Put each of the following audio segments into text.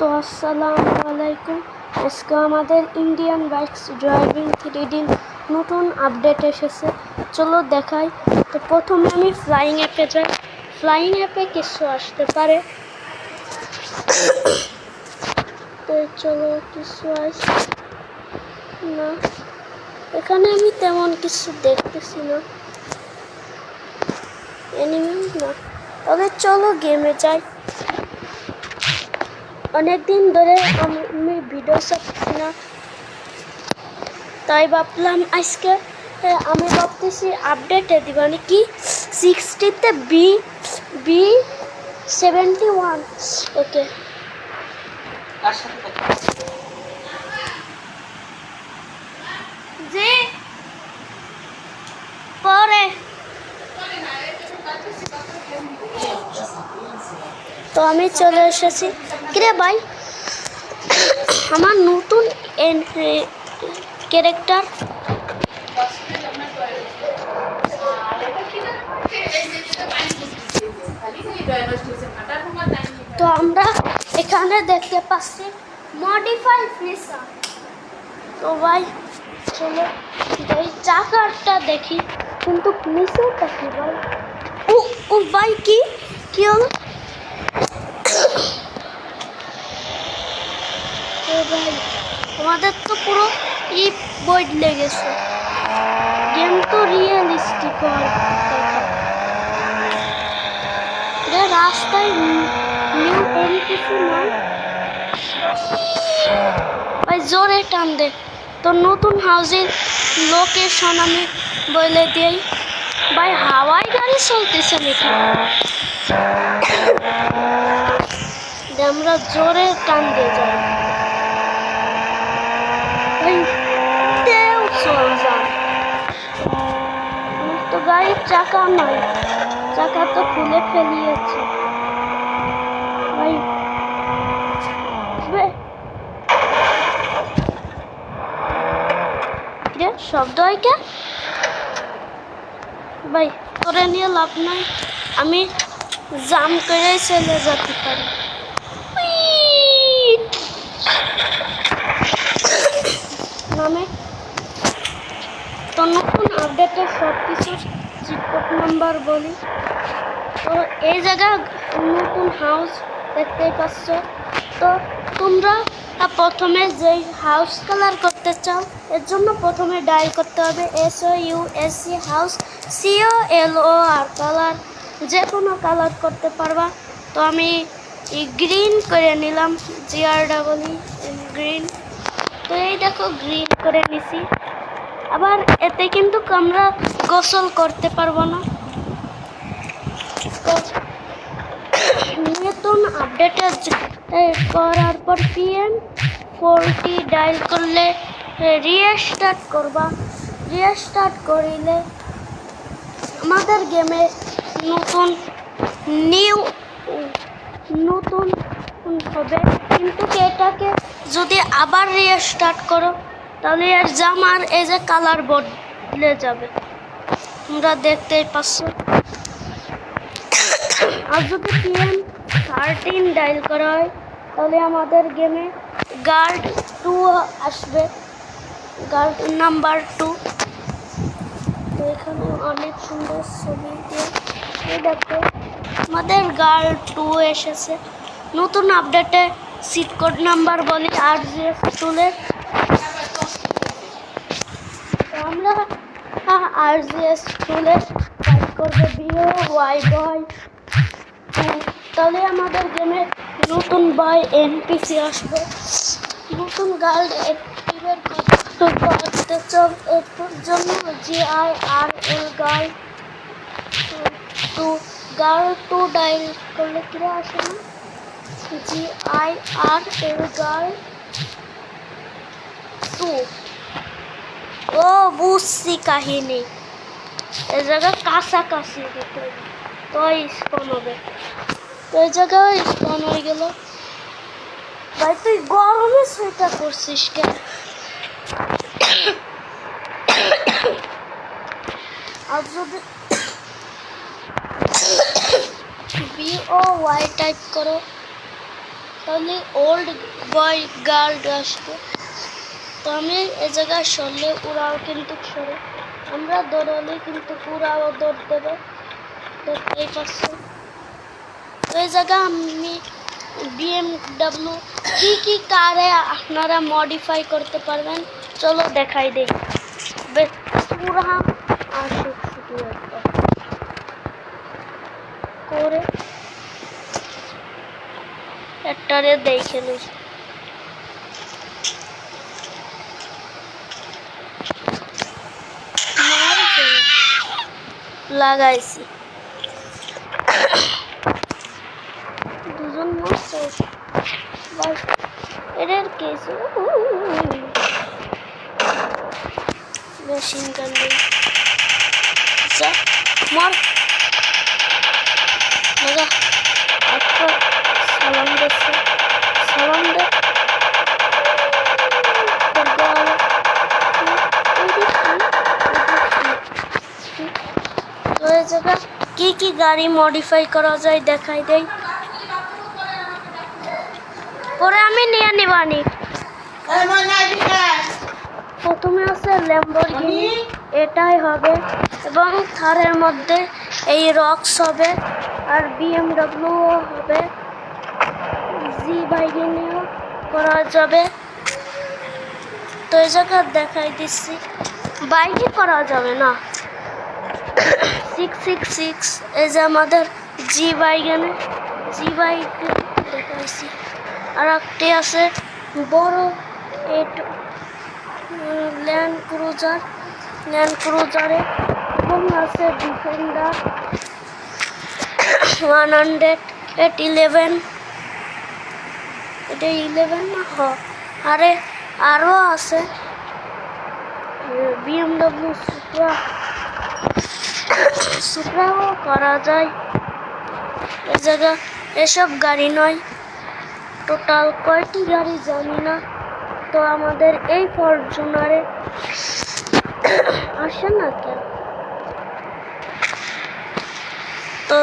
তো আসসালামু আলাইকুম। আজকে আমাদের ইন্ডিয়ান বাইকস ড্রাইভিং 3D নতুন আপডেট এসেছে, চলো দেখাই। তো প্রথমে আমি ফ্লাইং অ্যাপে যাই। ফ্লাইং অ্যাপে কিছু আসতে পারে, তো চলো কিছু আসে না, এখানে আমি তেমন কিছু দেখতেছি না, এনিমি না। তবে চলো গেমে যাই। অনেকদিন ধরে আমি ভিডিও ছাড়ছি না, তাই ভাবলাম আজকে আমি ভাবতেছি আপডেটে দিবা নাকি 60তে B71। ওকে, জি পরে। তো আমি চলে এসেছি। কিরে ভাই, আমার নতুন ক্যারেক্টার। তো আমরা এখানে দেখতে পাচ্ছি মডিফাই ফিসা। তো ভাই চলো এই চাকারটা দেখি, কিন্তু নিচেটা কি ভাই? ও ভাই কি হলো? ভাই আমাদের তো পুরো বদলে গেছে, গেম তো রিয়েলিস্টিক হয়। রাস্তায় নিউ কিছু নয় ভাই, জোরে টান দে। তো নতুন হাউসের লোকেশন আমি বলে দিই ভাই, হাওয়াই গাড়ি চলতেছে নাকি? আমরা জোরে টান দিয়ে যাই ভাই, চল যান। তো গাড়ির চাকা নাই, চাকা তো খুলে ফেলিয়েছে ভাই। শব্দ হয় কে ভাই? তোরে নিয়ে লাভ নাই, আমি জাম করে চলে যেতে পারি। নামে তো নতুন আপডেটের সব কিছুর চিটকোড নাম্বার বলি। তো এই জায়গায় নতুন হাউস দেখতেই পাচ্ছ। তো তোমরা প্রথমে যেই হাউস কালার করতে চাও, এর জন্য প্রথমে ডায়াল করতে হবে SOUSC হাউস COLOR কালার, যে কোনো কালার করতে পারবা। তো আমি গ্রিন করে নিলাম, GREE গ্রিন। তো এই দেখো গ্রিন করে নিছি। আবার এতে কিন্তু আমরা গোসল করতে পারবো না। তো নতুন আপডেট করার পর PM40 ডায়াল করলে রিস্টার্ট করবা। রিস্টার্ট করিলে আমাদের গেমে নতুন হবে, কিন্তু এটাকে যদি আবার রিস্টার্ট করো তাহলে এর জাম আর এই যে কালার বদলে যাবে, তোমরা দেখতেই পাচ্ছ। আর যদি PM13 ডায়াল করা হয় তাহলে আমাদের গেমে গার্ড 2 আসবে, গার্ড নাম্বার 2। তো এখানে অনেক সুন্দর ছবি দিয়ে দেখো আমাদের গার্ড 2 এসেছে। নতুন আপডেটে সিট কোড নাম্বার বলি RGS টুলের। আমরা RGS টুলের টাইপ করবো BOY বয়, তাহলে আমাদের গেমে নতুন বয় NPC আসবে। নতুন গার্ড অ্যাক্টিভেট করতে চাও, এর জন্য GIRL গার্ড 2 ডায়াল করলে কিরা আসে না, GIRL গার্ড 2। ও বুঝছি কাহিনী, এ জায়গায় কাছাকাছি দিতে হবে, তো স্পন হবে। তো এই জায়গায় স্পন হয়ে গেল। ভাই তুই গরমে সোয়েটার করছিস কেন? আর যদি BOY টাইপ করো তাহলে ওল্ড বয় গার্ল আসবে। তো আমি এ জায়গায় সরলে ওরাও কিন্তু সরে, আমরা দৌড়ালে কিন্তু ওরাও দৌড় দেবে, দেখতেই পাচ্ছ। তো এই জায়গা আমি BMW কি কারে আপনারা মডিফাই করতে পারবেন চলো দেখাই দেই। পুরা আসুক শুধু একটা করে একটারে দেখে লই। লাগাইছি দুজন মরছে ভাই, এদের কেস মেশিন গান নেই। আচ্ছা মর লাগা একটা সালাম দিচ্ছে, সালাম দে জায়গা কি গাড়ি মডিফাই করা যায় দেখাই দেই, পরে আমি নিয়ে নিবানি। প্রথমে আছে ল্যাম্বরগিনি, এটাই হবে, এবং থারের মধ্যে এই রক্স হবে, আর BMW হবে, জি বাইগিনিও করা যাবে। তো এই জায়গা দেখাই দিচ্ছি, বাইকই করা যাবে না। 666 এই যে আমাদের জি বাইগানে, জি বাইক দেখাইছি। আর একটি আছে বড় ল্যান্ড ক্রুজারে, এবং আছে ডিফেন্ডার 111, এটা 11 না আরে আরও আছে BMW সুপ্রাও করা যায়। এ জায়গা এসব গাড়ি নয়, টোটাল কয়টি গাড়ি জানি না। তো আমাদের এই ফরচুনারে আসে না কেন, তো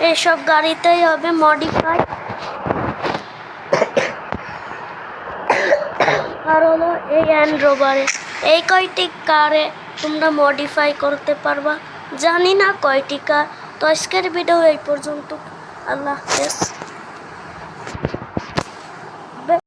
এইসব গাড়িতেই হবে মডিফাই। আর হলো এই ল্যান্ড রোভারে, এই কয়টি কারে তোমরা মডিফাই করতে পারবা, জানি না কয়টি কার। তো আজকের ভিডিও এই পর্যন্ত, আল্লাহ হাফেজ।